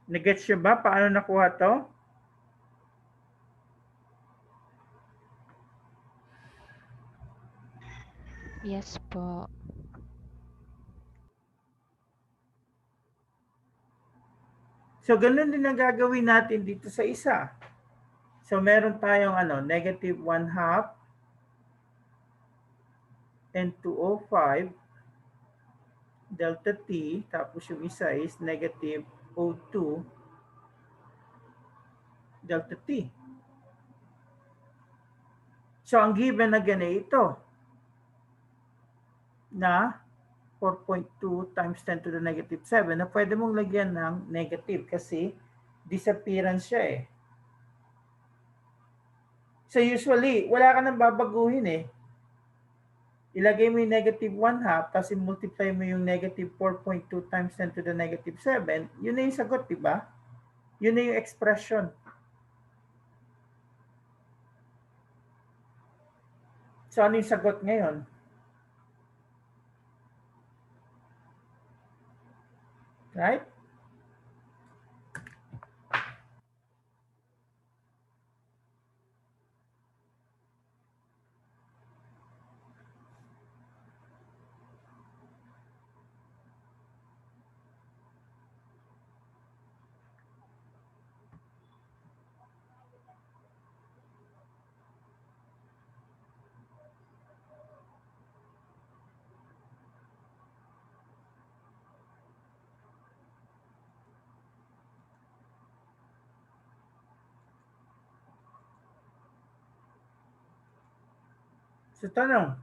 Nagets nyo ba paano nakuha to? Yes po. So, ganun din ang gagawin natin dito sa isa. So, meron tayong negative 1/2 and 205 delta t, tapos yung isa is negative O2 delta t. So, ang given na ganito na 4.2 times 10 to the negative 7 na pwede mong lagyan ng negative kasi disappearance siya eh. So usually, wala ka nang babaguhin eh. Ilagay mo yung negative 1/2 tapos i-multiply mo yung negative 4.2 times 10 to the negative 7, yun na yung sagot, di ba? Yun na yung expression. So ano yung sagot ngayon? Right? So tanong,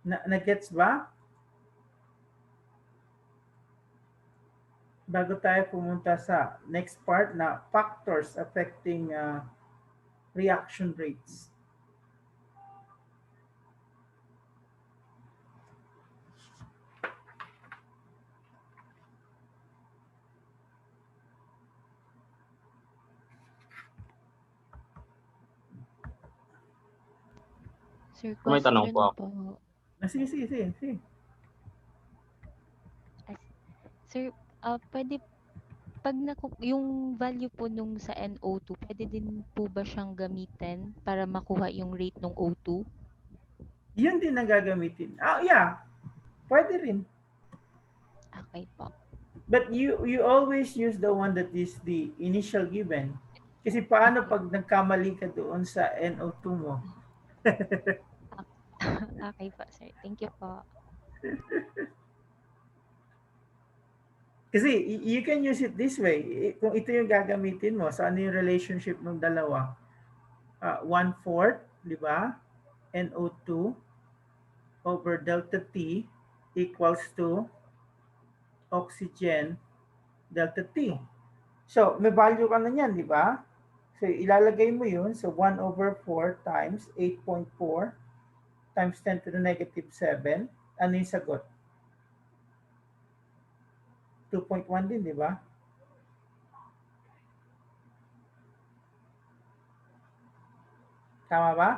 na-gets ba? Bago tayo pumunta sa next part na factors affecting reaction rates. Sir, May tanong question po ako. po. Sige. Sir, pwede pag yung value po nung sa NO2, pwede din po ba siyang gamitin para makuha yung rate ng O2? Yun din ang gagamitin. Yeah. Pwede rin. Okay po. But you always use the one that is the initial given. Kasi paano Okay. pag nagkamali ka doon sa NO2 mo? Okay po, sir. Thank you po. Kasi you can use it this way. Kung ito yung gagamitin mo, so ano yung relationship ng dalawa? 1/4, di ba? NO2 over delta T equals to oxygen delta T. So, may value ka na yan, di ba? So, ilalagay mo yun. So, 1/4 times 8.4 times 10 to the negative 7. Ano yung sagot? 2.1 din, di ba? Tama ba?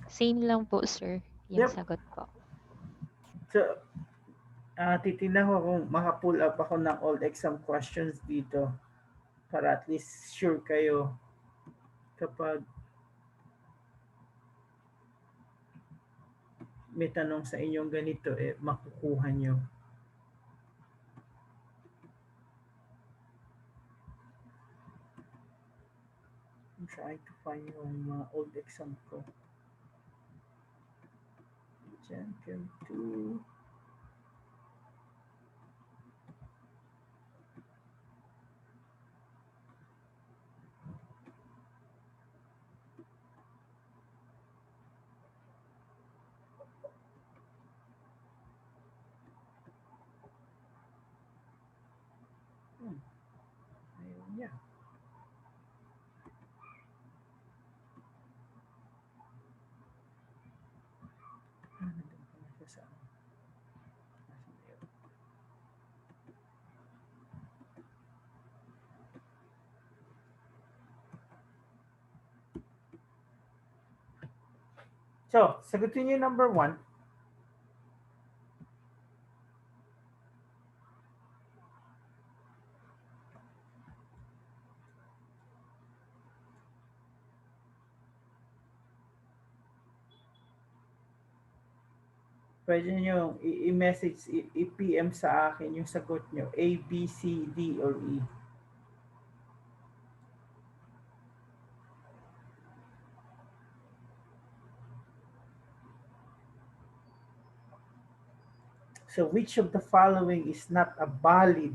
Same lang po, sir. Yung Yep. sagot ko. So, titignan ko kung maka-pull up ako ng old exam questions dito para at least sure kayo kapag may tanong sa inyong ganito, makukuha nyo. I'm trying to find yung mga old exam ko. Chem2. Ayun niya. Nandun pala siya sa So, sagutin niyo number 1. Pwede nyo i-message, i-PM sa akin yung sagot nyo. A, B, C, D, or E. So, which of the following is not a valid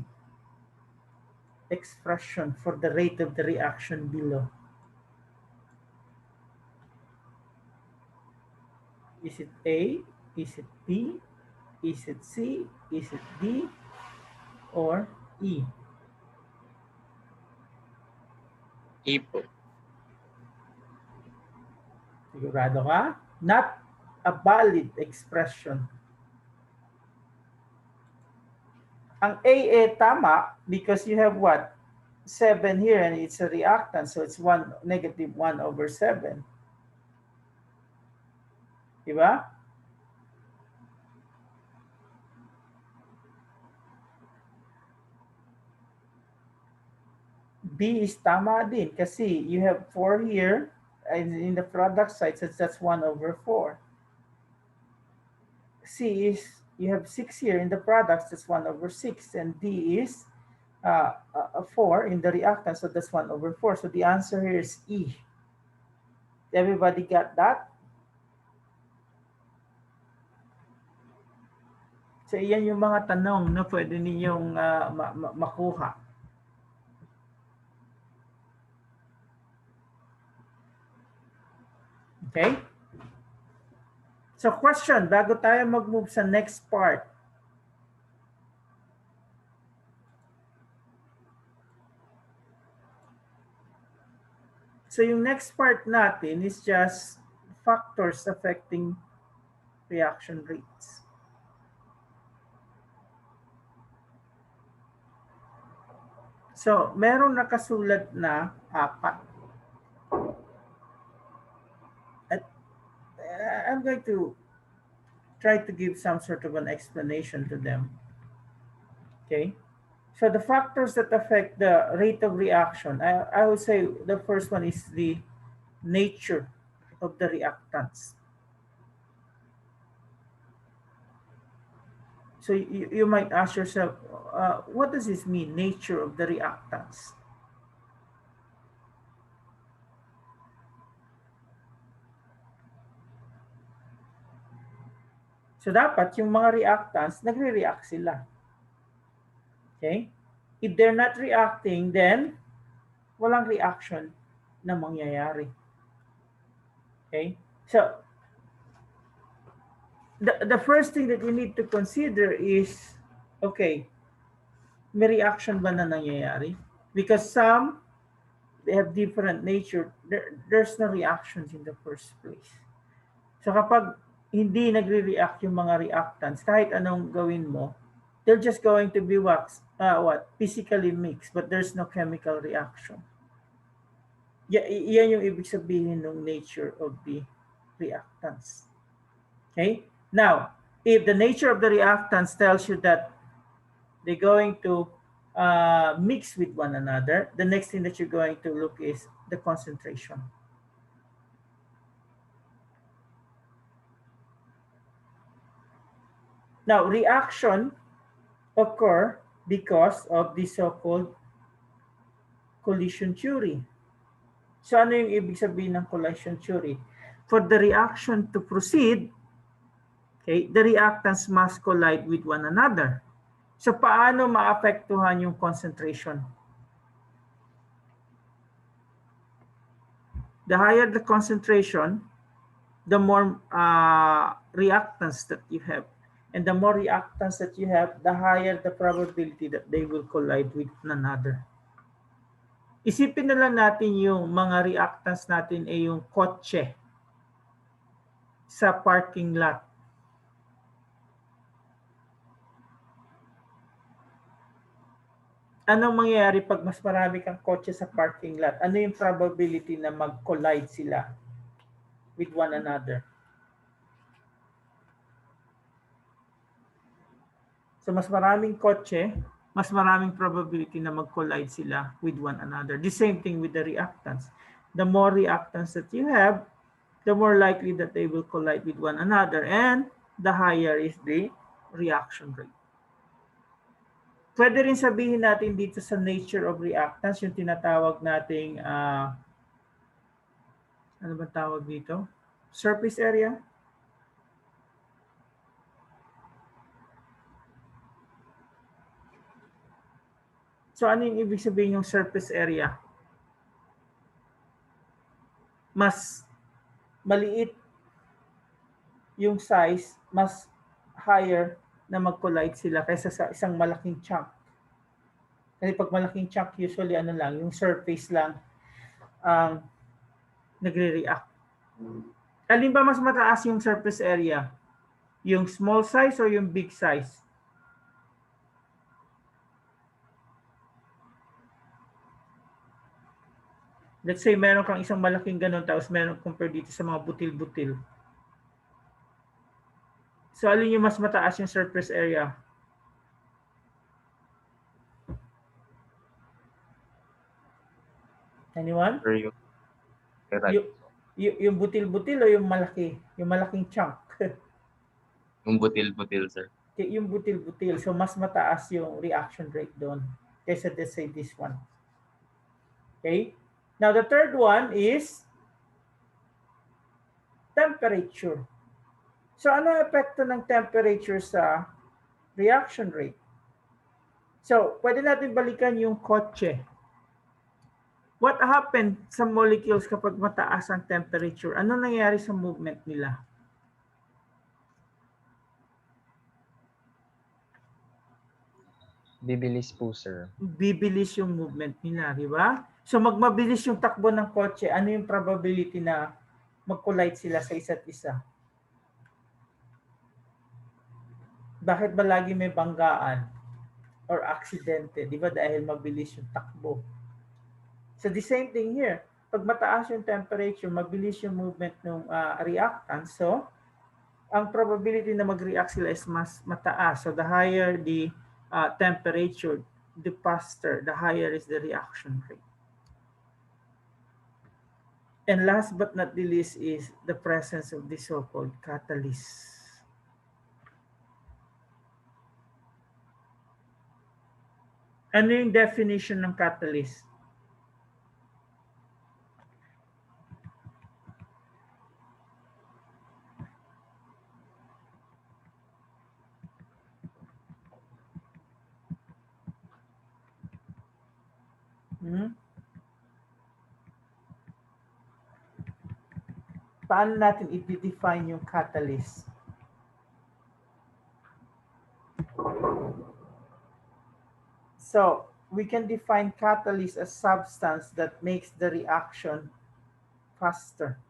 expression for the rate of the reaction below? Is it A? Is it B? Is it C? Is it D? Or E? E po. Sigurado ka? Not a valid expression. Ang A tama because you have what? 7 here and it's a reactant. So it's negative 1/7. Diba? B is tama din kasi you have 4 here and in the product side, so that's 1/4. C is you have 6 here in the products, that's 1/6, and D is 4 in the reactant, so that's 1/4. So the answer here is E. Everybody got that? So iyan yung mga tanong na pwede ninyong makuha. Okay? So question, bago tayo mag-move sa next part. So yung next part natin is just factors affecting reaction rates. So meron nakasulat na 4. At I'm going to try to give some sort of an explanation to them. Okay? So the factors that affect the rate of reaction, I would say the first one is the nature of the reactants. So you might ask yourself, what does this mean, nature of the reactants? So dapat yung mga reactants, nagre-react sila. Okay? If they're not reacting, then walang reaction na mangyayari. Okay? So the first thing that you need to consider is, okay, may reaction ba na nangyayari? Because some, they have different nature. There's no reactions in the first place. So kapag hindi nagre-react yung mga reactants, kahit anong gawin mo, they're just going to be what? Physically mixed, but there's no chemical reaction. Yan yung ibig sabihin ng nature of the reactants. Okay? Now, if the nature of the reactants tells you that they're going to mix with one another, the next thing that you're going to look is the concentration. Now, reaction occur because of the so-called collision theory. So ano yung ibig sabihin ng collision theory? For the reaction to proceed, okay, the reactants must collide with one another. So paano maapektuhan yung concentration? The higher the concentration, the more reactants that you have. And the more reactants that you have, the higher the probability that they will collide with one another. Isipin na lang natin yung mga reactants natin ay yung kotse sa parking lot. Anong mangyayari pag mas marami kang kotse sa parking lot? Ano yung probability na mag-collide sila with one another? So mas maraming kotse, mas maraming probability na mag-collide sila with one another. The same thing with the reactants. The more reactants that you have, the more likely that they will collide with one another, and the higher is the reaction rate. Pwede rin sabihin natin dito sa nature of reactants, yung tinatawag nating, ano ba tawag dito? Surface area? So ano yung ibig sabihin yung surface area? Mas maliit yung size, mas higher na mag-collide sila kaysa sa isang malaking chunk. Kasi pag malaking chunk, usually ano lang, yung surface lang ang nagre-react. Alin ba mas mataas yung surface area? Yung small size or yung big size? Let's say meron kang isang malaking ganun, tapos meron compare dito sa mga butil-butil. So alin yung mas mataas yung surface area? Anyone? Yung butil-butil o yung malaki? Yung malaking chunk? Yung butil-butil, sir. Okay, yung butil-butil. So mas mataas yung reaction rate doon kaysa let's say this one. Okay? Now, the third one is temperature. So, ano ang epekto ng temperature sa reaction rate? So, pwede natin balikan yung kotse. What happened sa molecules kapag mataas ang temperature? Ano nangyayari sa movement nila? Bibilis po, sir. Bibilis yung movement nila, di ba? So magmabilis yung takbo ng kotse, ano yung probability na mag-collide sila sa isa't isa? Bakit ba lagi may banggaan or aksidente? Di ba dahil mabilis yung takbo? So the same thing here. Pag mataas yung temperature, mabilis yung movement ng reactant. So ang probability na mag-react sila is mas mataas. So the higher the temperature, the faster, the higher is the reaction rate. And last but not the least is the presence of the so-called catalyst. Ano yung definition ng catalyst? Paano natin i-define yung catalyst? So, we can define catalyst as substance that makes the reaction faster.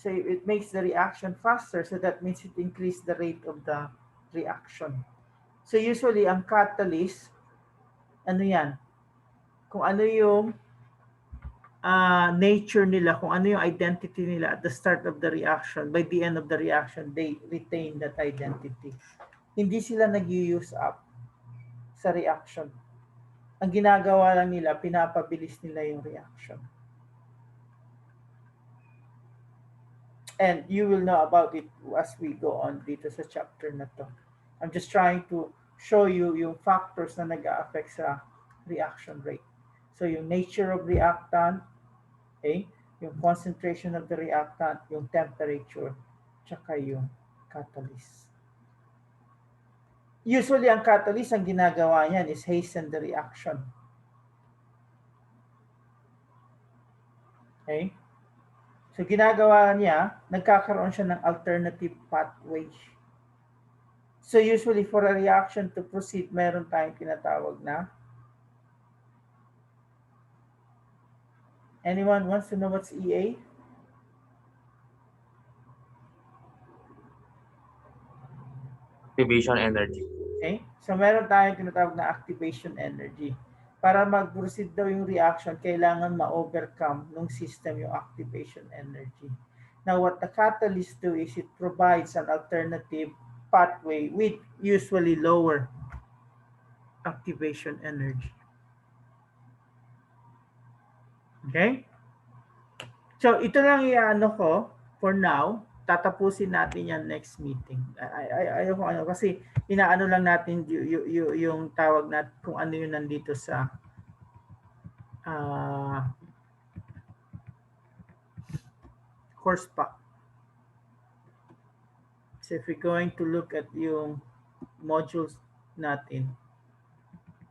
So it makes the reaction faster, so that means it increases the rate of the reaction. So usually, ang catalyst, ano yan? Kung ano yung nature nila, kung ano yung identity nila at the start of the reaction, by the end of the reaction, they retain that identity. Hindi sila nag-use up sa reaction. Ang ginagawa lang nila, pinapabilis nila yung reaction. And you will know about it as we go on dito sa chapter na to. I'm just trying to show you yung factors na nag-a-affect sa reaction rate. So yung nature of reactant, okay? Yung concentration of the reactant, yung temperature, tsaka yung catalyst. Usually, ang catalyst, ang ginagawa niyan is hasten the reaction. Okay? So, ginagawa niya, nagkakaroon siya ng alternative pathway. So, usually, for a reaction to proceed, meron tayong tinatawag na. Anyone wants to know what's EA? Activation energy. Okay? So, meron tayong tinatawag na activation energy. Para mag-proceed daw yung reaction, kailangan ma-overcome ng system yung activation energy. Now, what the catalyst do is it provides an alternative pathway with usually lower activation energy. Okay? So, ito lang i-ano ko for now. Tatapusin natin yan next meeting. Ayoko ano, kasi inaano lang natin yung tawag natin kung ano yung nandito sa course pack. So if we're going to look at yung modules natin.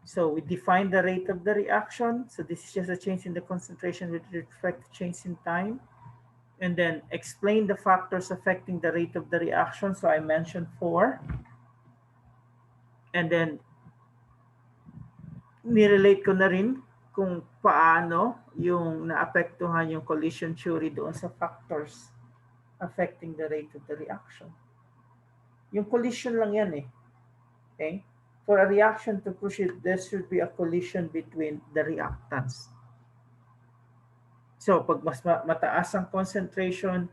So we define the rate of the reaction. So this is just a change in the concentration with respect to change in time. And then explain the factors affecting the rate of the reaction. So I mentioned 4. And then nirelate ko na rin kung paano yung naapektuhan yung collision theory doon sa factors affecting the rate of the reaction. Yung collision lang yan eh. Okay? For a reaction to proceed, there should be a collision between the reactants. So, pag mas mataas ang concentration,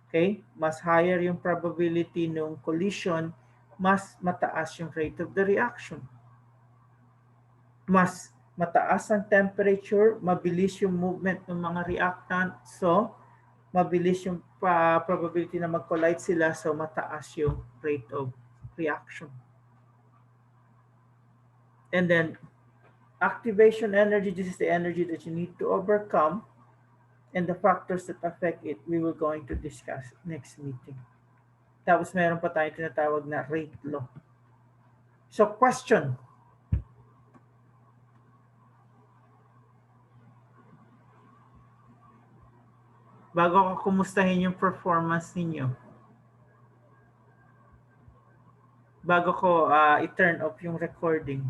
okay, mas higher yung probability ng collision, mas mataas yung rate of the reaction. Mas mataas ang temperature, mabilis yung movement ng mga reactant, so mabilis yung probability na mag-collide sila, so mataas yung rate of reaction. And then, activation energy, this is the energy that you need to overcome, and the factors that affect it, we will going to discuss next meeting. Tapos meron pa tayong tinatawag na rate law. So, question. Bago ko kumustahin yung performance ninyo. Bago ko i-turn off yung recording.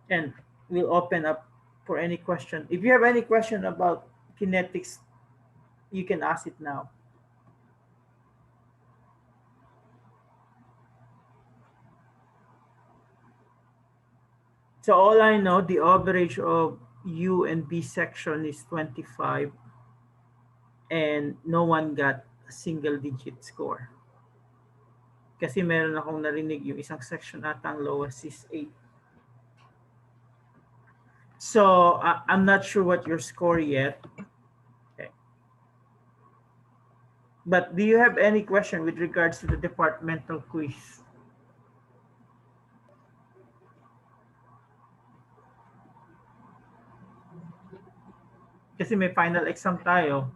And we'll open up for any question. If you have any question about kinetics, you can ask it now. So all I know, the average of U and B section is 25, and no one got a single digit score. Kasi meron akong narinig yung isang section ata ang lowest is 8. So, I'm not sure what your score yet. Okay. But do you have any question with regards to the departmental quiz? Kasi may final exam tayo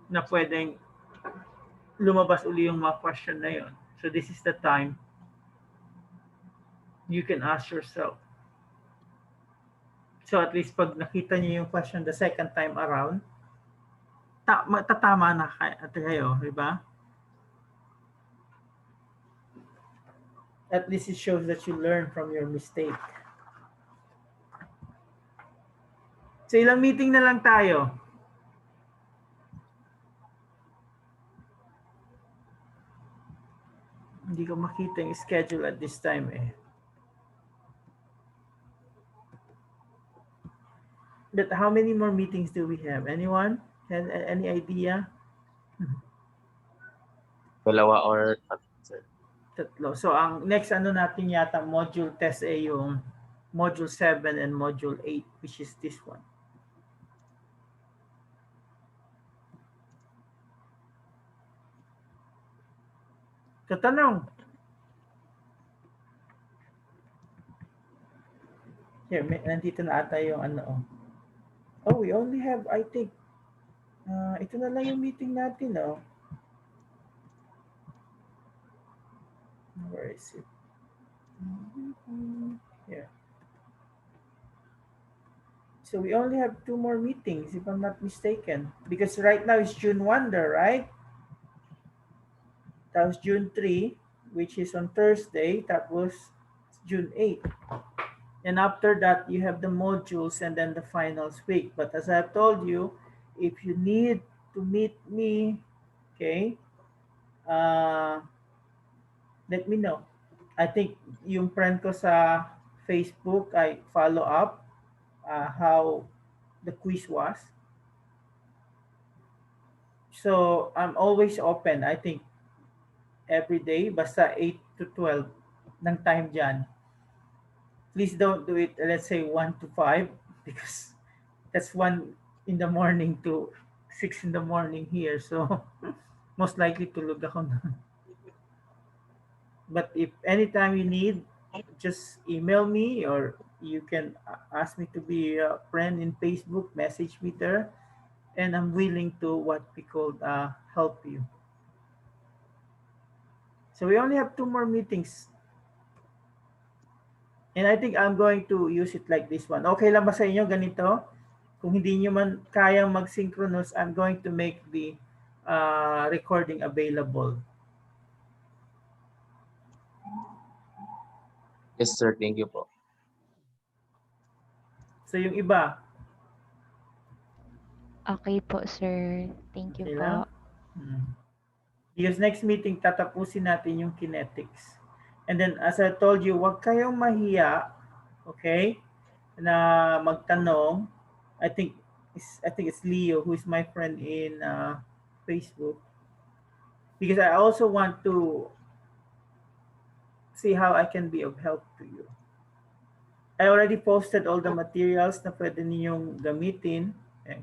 na pwedeng lumabas uli yung mga question na yun. So this is the time you can ask yourself. So at least pag nakita niyo yung question the second time around, tatama na kayo, di ba? At least it shows that you learn from your mistake. So ilang meeting na lang tayo? Hindi ko makita yung schedule at this time eh. But how many more meetings do we have? Anyone? Any idea? Dalawa or tatlo, sir. Tatlo. So ang next ano natin yata module test ay yung module 7 and module 8, which is this one. So tanong. Here, nandito na ata yung ano. Oh, we only have, I think, ito na lang yung meeting natin, oh. Where is it? Here. So we only have 2 more meetings, if I'm not mistaken. Because right now it's June 1 there, right? That was June 3, which is on Thursday. That was June 8. And after that, you have the modules and then the finals week. But as I've told you, if you need to meet me, okay, let me know. I think yung friend ko sa Facebook, I follow up how the quiz was. So I'm always open, I think, every day, basta 8 to 12 ng time dyan. Please don't do it, let's say 1 to 5, because that's 1 in the morning to 6 in the morning here. So most likely tulog ako na. But if anytime you need, just email me, or you can ask me to be a friend in Facebook, message me there, and I'm willing to what we call help you. So we only have 2 more meetings. And I think I'm going to use it like this one. Okay lang ba sa inyo ganito? Kung hindi nyo man kayang mag-synchronous, I'm going to make the recording available. Yes, sir. Thank you po. So yung iba, Okay po, sir. Thank you okay po. lang? Because next meeting, tatapusin natin yung kinetics. And then, as I told you, huwag kayong mahiya, okay, na magtanong. I think it's Leo, who is my friend in Facebook. Because I also want to see how I can be of help to you. I already posted all the materials na pwede ninyong gamitin. Okay.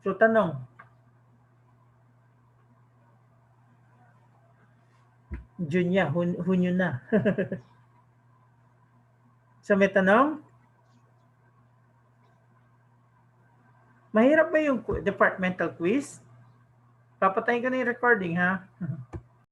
So, tanong. Junya, hunyo na. So, may tanong? Mahirap ba yung departmental quiz? Papatayin ko na yung recording, ha?